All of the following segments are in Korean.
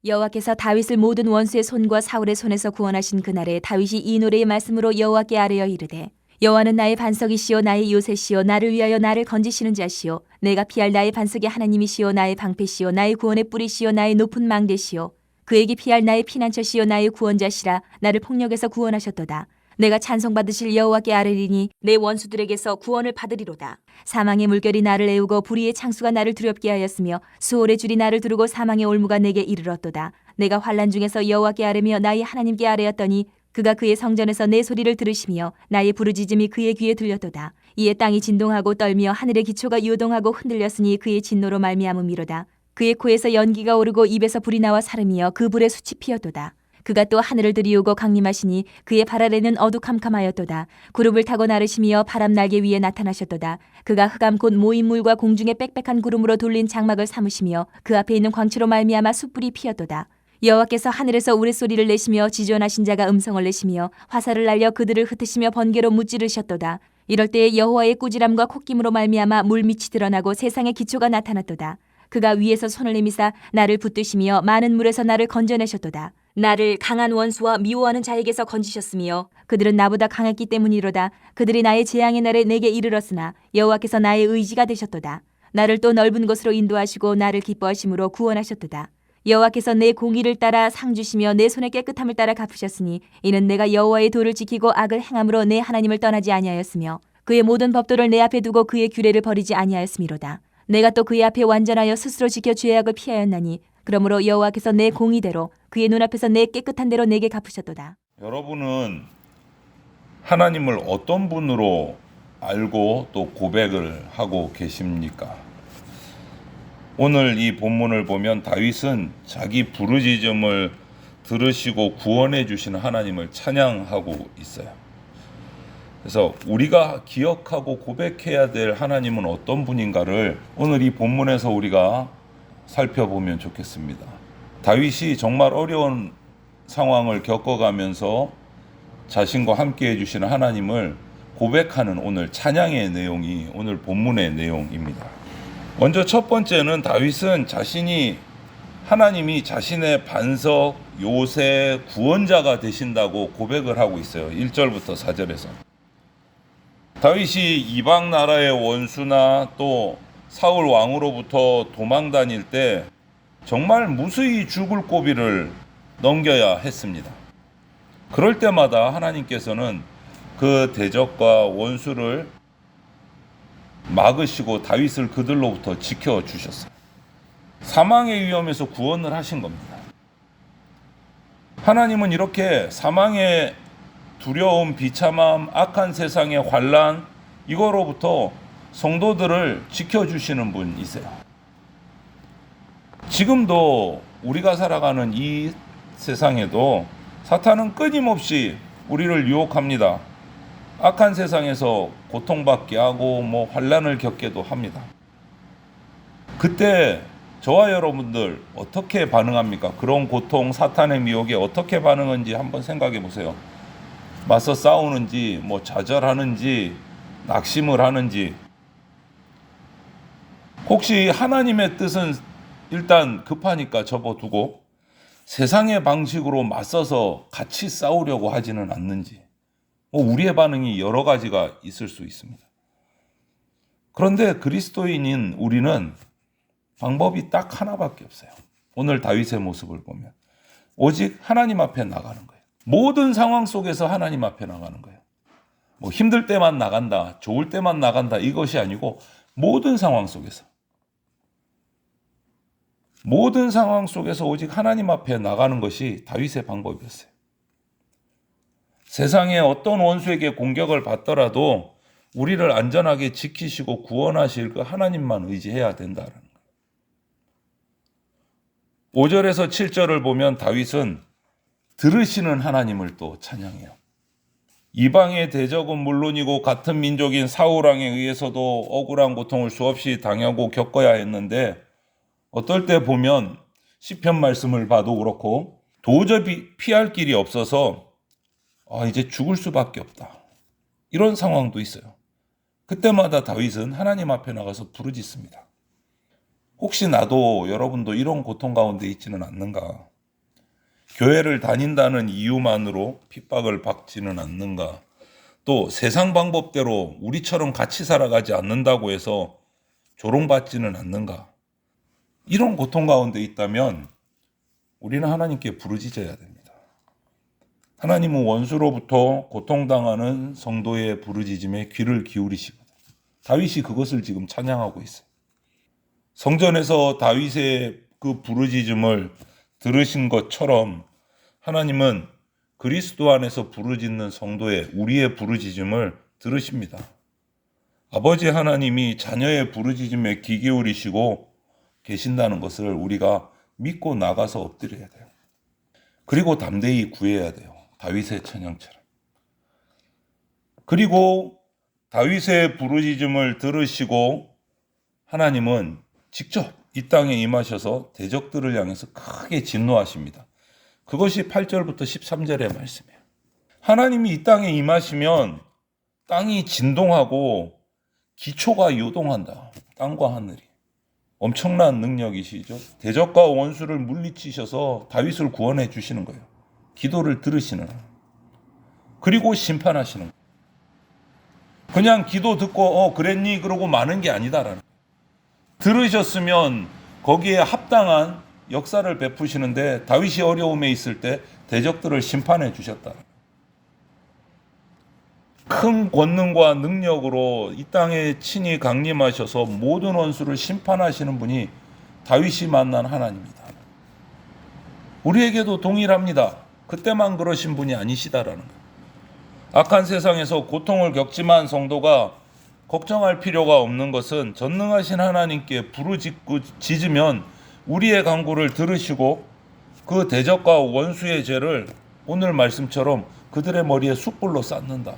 여호와께서 다윗을 모든 원수의 손과 사울의 손에서 구원하신 그날에 다윗이 이 노래의 말씀으로 여호와께 아뢰어 이르되 여호와는 나의 반석이시요 나의 요새시요 나를 위하여 나를 건지시는 자시요 내가 피할 나의 반석의 하나님이시요 나의 방패시요 나의 구원의 뿌리시요 나의 높은 망대시요 그에게 피할 나의 피난처시요 나의 구원자시라 나를 폭력에서 구원하셨도다. 내가 찬송받으실 여호와께 아뢰리니 내 원수들에게서 구원을 받으리로다. 사망의 물결이 나를 애우고 불의의 창수가 나를 두렵게 하였으며 수월의 줄이 나를 두르고 사망의 올무가 내게 이르렀도다. 내가 환난 중에서 여호와께 아뢰며 나의 하나님께 아뢰었더니 그가 그의 성전에서 내 소리를 들으시며 나의 부르짖음이 그의 귀에 들렸도다. 이에 땅이 진동하고 떨며 하늘의 기초가 요동하고 흔들렸으니 그의 진노로 말미암음이로다. 그의 코에서 연기가 오르고 입에서 불이 나와 사름이여 그 불에 숯이 피었도다. 그가 또 하늘을 들이우고 강림하시니 그의 발 아래는 어두캄캄하였도다. 구름을 타고 나르시며 바람 날개 위에 나타나셨도다. 그가 흑암 곧 모인물과 공중의 빽빽한 구름으로 돌린 장막을 삼으시며 그 앞에 있는 광채로 말미암아 숯불이 피었도다. 여호와께서 하늘에서 우레소리를 내시며 지존하신 자가 음성을 내시며 화살을 날려 그들을 흩으시며 번개로 무찌르셨도다. 이럴 때에 여호와의 꾸지람과 콧김으로 말미암아 물밑이 드러나고 세상의 기초가 나타났도다. 그가 위에서 손을 내미사 나를 붙드시며 많은 물에서 나를 건져내셨도다. 나를 강한 원수와 미워하는 자에게서 건지셨으며 그들은 나보다 강했기 때문이로다. 그들이 나의 재앙의 날에 내게 이르렀으나 여호와께서 나의 의지가 되셨도다. 나를 또 넓은 곳으로 인도하시고 나를 기뻐하심으로 구원하셨도다. 여호와께서 내 공의를 따라 상 주시며 내 손의 깨끗함을 따라 갚으셨으니 이는 내가 여호와의 도를 지키고 악을 행함으로 내 하나님을 떠나지 아니하였으며 그의 모든 법도를 내 앞에 두고 그의 규례를 버리지 아니하였음이로다. 내가 또 그의 앞에 완전하여 스스로 지켜 죄악을 피하였나니 그러므로 여호와께서 내 공의대로 그의 눈앞에서 내 깨끗한 대로 내게 갚으셨도다. 여러분은 하나님을 어떤 분으로 알고 또 고백을 하고 계십니까? 오늘 이 본문을 보면 다윗은 자기 부르짖음을 들으시고 구원해 주시는 하나님을 찬양하고 있어요. 그래서 우리가 기억하고 고백해야 될 하나님은 어떤 분인가를 오늘 이 본문에서 우리가 살펴보면 좋겠습니다. 다윗이 정말 어려운 상황을 겪어가면서 자신과 함께 해주시는 하나님을 고백하는 오늘 찬양의 내용이 오늘 본문의 내용입니다. 먼저 첫 번째는 다윗은 하나님이 자신의 반석, 요새, 구원자가 되신다고 고백을 하고 있어요. 1절부터 4절에서. 다윗이 이방 나라의 원수나 또 사울 왕으로부터 도망 다닐 때 정말 무수히 죽을 고비를 넘겨야 했습니다. 그럴 때마다 하나님께서는 그 대적과 원수를 막으시고 다윗을 그들로부터 지켜주셨어요. 사망의 위험에서 구원을 하신 겁니다. 하나님은 이렇게 사망의 두려움, 비참함, 악한 세상의 환난 이거로부터 성도들을 지켜주시는 분이세요. 지금도 우리가 살아가는 이 세상에도 사탄은 끊임없이 우리를 유혹합니다. 악한 세상에서 고통받게 하고 환난을 겪게도 합니다. 그때 저와 여러분들 어떻게 반응합니까? 그런 고통, 사탄의 미혹에 어떻게 반응하는지 한번 생각해 보세요. 맞서 싸우는지, 좌절하는지, 낙심을 하는지. 혹시 하나님의 뜻은 일단 급하니까 접어두고 세상의 방식으로 맞서서 같이 싸우려고 하지는 않는지. 우리의 반응이 여러 가지가 있을 수 있습니다. 그런데 그리스도인인 우리는 방법이 딱 하나밖에 없어요. 오늘 다윗의 모습을 보면 오직 하나님 앞에 나가는 거예요. 모든 상황 속에서 하나님 앞에 나가는 거예요. 힘들 때만 나간다, 좋을 때만 나간다 이것이 아니고 모든 상황 속에서 오직 하나님 앞에 나가는 것이 다윗의 방법이었어요. 세상에 어떤 원수에게 공격을 받더라도 우리를 안전하게 지키시고 구원하실 그 하나님만 의지해야 된다는 거예요. 5절에서 7절을 보면 다윗은 들으시는 하나님을 또 찬양해요. 이방의 대적은 물론이고 같은 민족인 사울왕에 의해서도 억울한 고통을 수없이 당하고 겪어야 했는데 어떨 때 보면 시편 말씀을 봐도 그렇고 도저히 피할 길이 없어서 이제 죽을 수밖에 없다. 이런 상황도 있어요. 그때마다 다윗은 하나님 앞에 나가서 부르짖습니다. 혹시 나도 여러분도 이런 고통 가운데 있지는 않는가? 교회를 다닌다는 이유만으로 핍박을 받지는 않는가? 또 세상 방법대로 우리처럼 같이 살아가지 않는다고 해서 조롱받지는 않는가? 이런 고통 가운데 있다면 우리는 하나님께 부르짖어야 됩니다. 하나님은 원수로부터 고통당하는 성도의 부르짖음에 귀를 기울이시거든요. 다윗이 그것을 지금 찬양하고 있어요. 성전에서 다윗의 그 부르짖음을 들으신 것처럼 하나님은 그리스도 안에서 부르짖는 성도의 우리의 부르짖음을 들으십니다. 아버지 하나님이 자녀의 부르짖음에 귀 기울이시고 계신다는 것을 우리가 믿고 나가서 엎드려야 돼요. 그리고 담대히 구해야 돼요. 다윗의 찬양처럼. 그리고 다윗의 부르짖음을 들으시고 하나님은 직접 이 땅에 임하셔서 대적들을 향해서 크게 진노하십니다. 그것이 8절부터 13절의 말씀이에요. 하나님이 이 땅에 임하시면 땅이 진동하고 기초가 요동한다. 땅과 하늘이. 엄청난 능력이시죠. 대적과 원수를 물리치셔서 다윗을 구원해 주시는 거예요. 기도를 들으시는 거예요. 그리고 심판하시는 거예요. 그냥 기도 듣고 그랬니? 그러고 마는 게 아니다라는 거예요. 들으셨으면 거기에 합당한 역사를 베푸시는데 다윗이 어려움에 있을 때 대적들을 심판해 주셨다. 큰 권능과 능력으로 이 땅에 친히 강림하셔서 모든 원수를 심판하시는 분이 다윗이 만난 하나님이다. 우리에게도 동일합니다. 그때만 그러신 분이 아니시다라는 거예요. 악한 세상에서 고통을 겪지만 성도가 걱정할 필요가 없는 것은 전능하신 하나님께 부르짖으면 우리의 간구를 들으시고 그 대적과 원수의 죄를 오늘 말씀처럼 그들의 머리에 숯불로 쌓는다.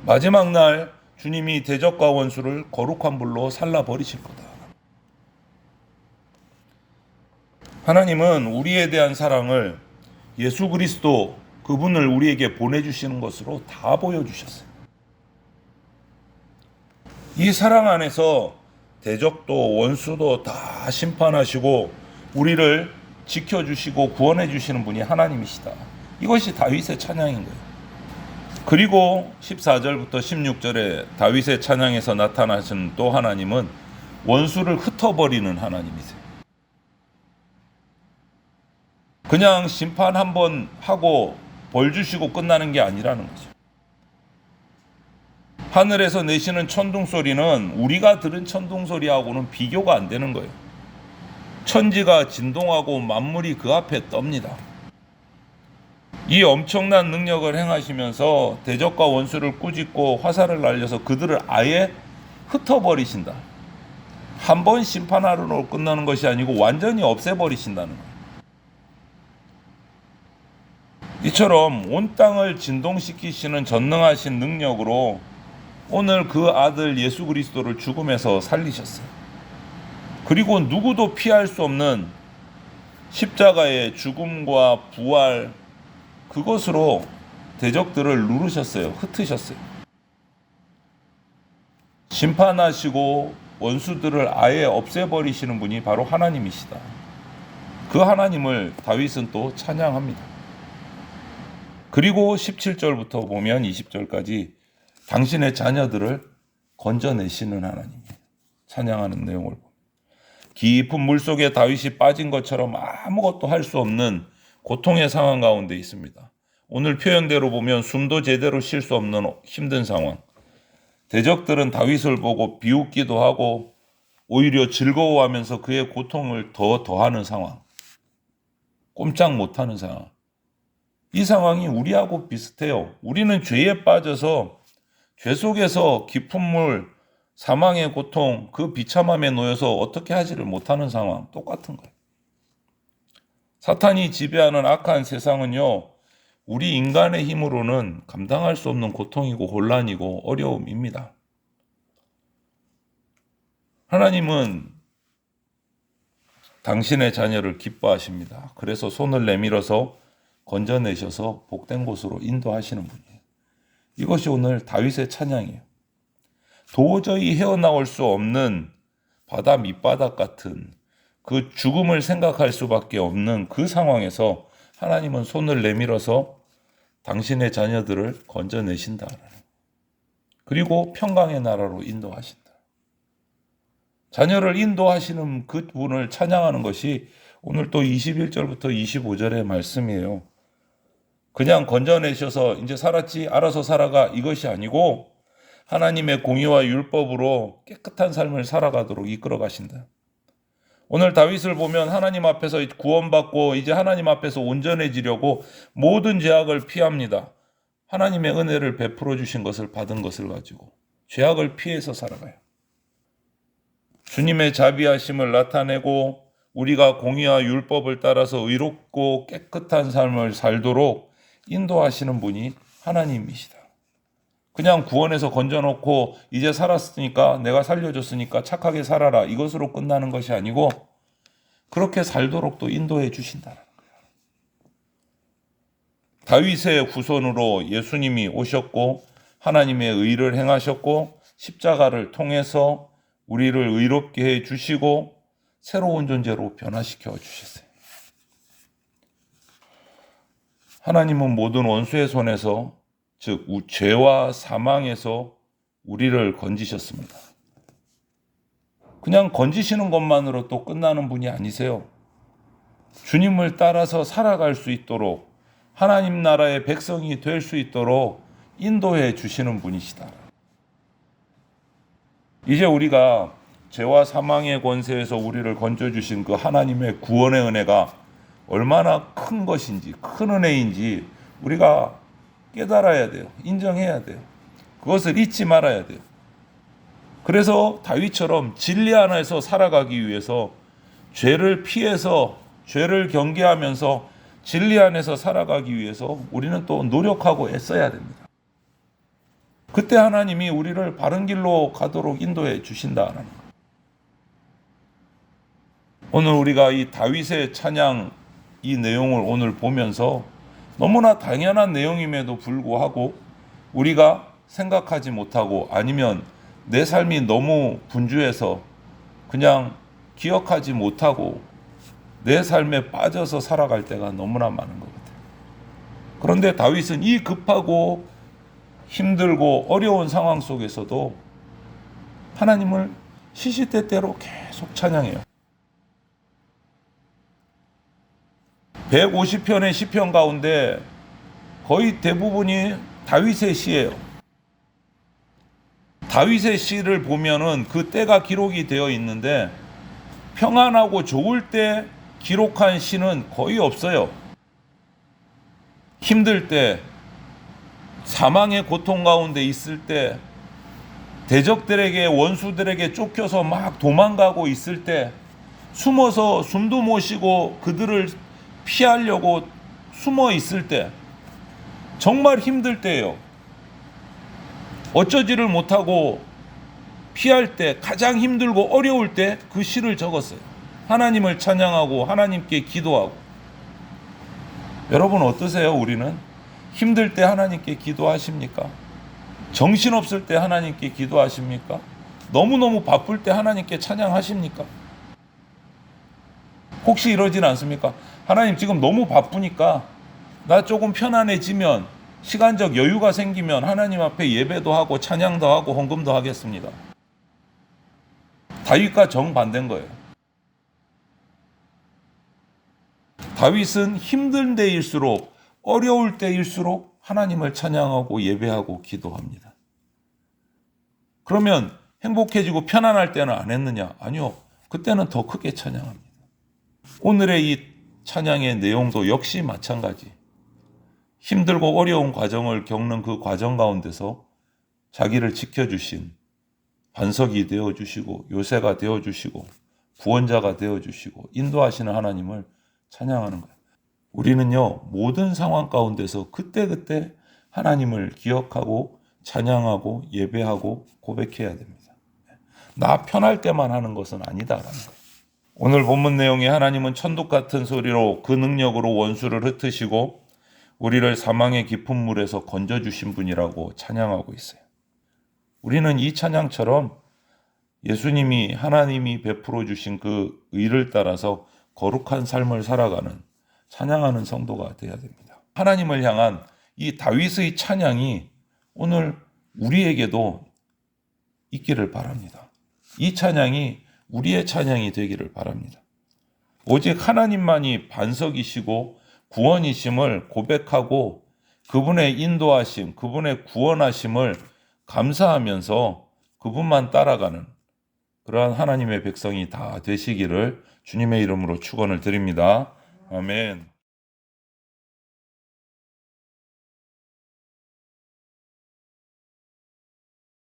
마지막 날 주님이 대적과 원수를 거룩한 불로 살라버리실 거다. 하나님은 우리에 대한 사랑을 예수 그리스도 그분을 우리에게 보내주시는 것으로 다 보여주셨어요. 이 사랑 안에서 대적도 원수도 다 심판하시고 우리를 지켜주시고 구원해주시는 분이 하나님이시다. 이것이 다윗의 찬양인 거예요. 그리고 14절부터 16절에 다윗의 찬양에서 나타나신 또 하나님은 원수를 흩어버리는 하나님이세요. 그냥 심판 한번 하고 벌 주시고 끝나는 게 아니라는 거죠. 하늘에서 내시는 천둥 소리는 우리가 들은 천둥 소리하고는 비교가 안 되는 거예요. 천지가 진동하고 만물이 그 앞에 떱니다. 이 엄청난 능력을 행하시면서 대적과 원수를 꾸짖고 화살을 날려서 그들을 아예 흩어버리신다. 한 번 심판하러 끝나는 것이 아니고 완전히 없애버리신다는 거예요. 이처럼 온 땅을 진동시키시는 전능하신 능력으로 오늘 그 아들 예수 그리스도를 죽음에서 살리셨어요. 그리고 누구도 피할 수 없는 십자가의 죽음과 부활, 그것으로 대적들을 누르셨어요. 흩으셨어요. 심판하시고 원수들을 아예 없애버리시는 분이 바로 하나님이시다. 그 하나님을 다윗은 또 찬양합니다. 그리고 17절부터 보면 20절까지 당신의 자녀들을 건져내시는 하나님이에요. 찬양하는 내용을 보면 깊은 물속에 다윗이 빠진 것처럼 아무것도 할 수 없는 고통의 상황 가운데 있습니다. 오늘 표현대로 보면 숨도 제대로 쉴 수 없는 힘든 상황. 대적들은 다윗을 보고 비웃기도 하고 오히려 즐거워하면서 그의 고통을 더하는 상황. 꼼짝 못하는 상황. 이 상황이 우리하고 비슷해요. 우리는 죄에 빠져서 죄 속에서 깊은 물, 사망의 고통, 그 비참함에 놓여서 어떻게 하지를 못하는 상황. 똑같은 거예요. 사탄이 지배하는 악한 세상은요, 우리 인간의 힘으로는 감당할 수 없는 고통이고 혼란이고 어려움입니다. 하나님은 당신의 자녀를 기뻐하십니다. 그래서 손을 내밀어서 건져내셔서 복된 곳으로 인도하시는 분이에요. 이것이 오늘 다윗의 찬양이에요. 도저히 헤어나올 수 없는 바다 밑바닥 같은 그 죽음을 생각할 수밖에 없는 그 상황에서 하나님은 손을 내밀어서 당신의 자녀들을 건져내신다. 그리고 평강의 나라로 인도하신다. 자녀를 인도하시는 그 분을 찬양하는 것이 오늘 또 21절부터 25절의 말씀이에요. 그냥 건져내셔서 이제 살았지 알아서 살아가 이것이 아니고 하나님의 공의와 율법으로 깨끗한 삶을 살아가도록 이끌어 가신다. 오늘 다윗을 보면 하나님 앞에서 구원받고 이제 하나님 앞에서 온전해지려고 모든 죄악을 피합니다. 하나님의 은혜를 베풀어 주신 것을 받은 것을 가지고 죄악을 피해서 살아가요. 주님의 자비하심을 나타내고 우리가 공의와 율법을 따라서 의롭고 깨끗한 삶을 살도록 인도하시는 분이 하나님이시다. 그냥 구원해서 건져놓고 이제 살았으니까 내가 살려줬으니까 착하게 살아라 이것으로 끝나는 것이 아니고 그렇게 살도록 또 인도해 주신다는 거예요. 다윗의 후손으로 예수님이 오셨고 하나님의 의를 행하셨고 십자가를 통해서 우리를 의롭게 해 주시고 새로운 존재로 변화시켜 주셨어요. 하나님은 모든 원수의 손에서 즉 죄와 사망에서 우리를 건지셨습니다. 그냥 건지시는 것만으로 또 끝나는 분이 아니세요. 주님을 따라서 살아갈 수 있도록 하나님 나라의 백성이 될 수 있도록 인도해 주시는 분이시다. 이제 우리가 죄와 사망의 권세에서 우리를 건져주신 그 하나님의 구원의 은혜가 얼마나 큰 것인지, 큰 은혜인지 우리가 깨달아야 돼요. 인정해야 돼요. 그것을 잊지 말아야 돼요. 그래서 다윗처럼 진리 안에서 살아가기 위해서 죄를 피해서 죄를 경계하면서 진리 안에서 살아가기 위해서 우리는 또 노력하고 애써야 됩니다. 그때 하나님이 우리를 바른 길로 가도록 인도해 주신다는 거예요. 오늘 우리가 이 다윗의 찬양 이 내용을 오늘 보면서 너무나 당연한 내용임에도 불구하고 우리가 생각하지 못하고 아니면 내 삶이 너무 분주해서 그냥 기억하지 못하고 내 삶에 빠져서 살아갈 때가 너무나 많은 것 같아요. 그런데 다윗은 이 급하고 힘들고 어려운 상황 속에서도 하나님을 시시때때로 계속 찬양해요. 150편의 시편 가운데 거의 대부분이 다윗의 시예요. 다윗의 시를 보면은 그 때가 기록이 되어 있는데 평안하고 좋을 때 기록한 시는 거의 없어요. 힘들 때, 사망의 고통 가운데 있을 때, 대적들에게 원수들에게 쫓겨서 막 도망가고 있을 때, 숨어서 숨도 못 쉬고 그들을 피하려고 숨어 있을 때, 정말 힘들 때예요. 어쩌지를 못하고 피할 때, 가장 힘들고 어려울 때 그 시를 적었어요. 하나님을 찬양하고 하나님께 기도하고. 여러분 어떠세요? 우리는 힘들 때 하나님께 기도하십니까? 정신없을 때 하나님께 기도하십니까? 너무너무 바쁠 때 하나님께 찬양하십니까? 혹시 이러진 않습니까? 하나님 지금 너무 바쁘니까 나 조금 편안해지면 시간적 여유가 생기면 하나님 앞에 예배도 하고 찬양도 하고 헌금도 하겠습니다. 다윗과 정반대인 거예요. 다윗은 힘든 때일수록 어려울 때일수록 하나님을 찬양하고 예배하고 기도합니다. 그러면 행복해지고 편안할 때는 안 했느냐? 아니요. 그때는 더 크게 찬양합니다. 오늘의 이 찬양의 내용도 역시 마찬가지. 힘들고 어려운 과정을 겪는 그 과정 가운데서 자기를 지켜주신 반석이 되어주시고 요새가 되어주시고 구원자가 되어주시고 인도하시는 하나님을 찬양하는 거예요. 우리는요 모든 상황 가운데서 그때그때 하나님을 기억하고 찬양하고 예배하고 고백해야 됩니다. 나 편할 때만 하는 것은 아니다라는 거예요. 오늘 본문 내용에 하나님은 천둥 같은 소리로 그 능력으로 원수를 흩으시고 우리를 사망의 깊은 물에서 건져주신 분이라고 찬양하고 있어요. 우리는 이 찬양처럼 예수님이 하나님이 베풀어 주신 그 의를 따라서 거룩한 삶을 살아가는 찬양하는 성도가 되어야 됩니다. 하나님을 향한 이 다윗의 찬양이 오늘 우리에게도 있기를 바랍니다. 이 찬양이 우리의 찬양이 되기를 바랍니다. 오직 하나님만이 반석이시고 구원이심을 고백하고 그분의 인도하심, 그분의 구원하심을 감사하면서 그분만 따라가는 그러한 하나님의 백성이 다 되시기를 주님의 이름으로 축원을 드립니다. 아멘.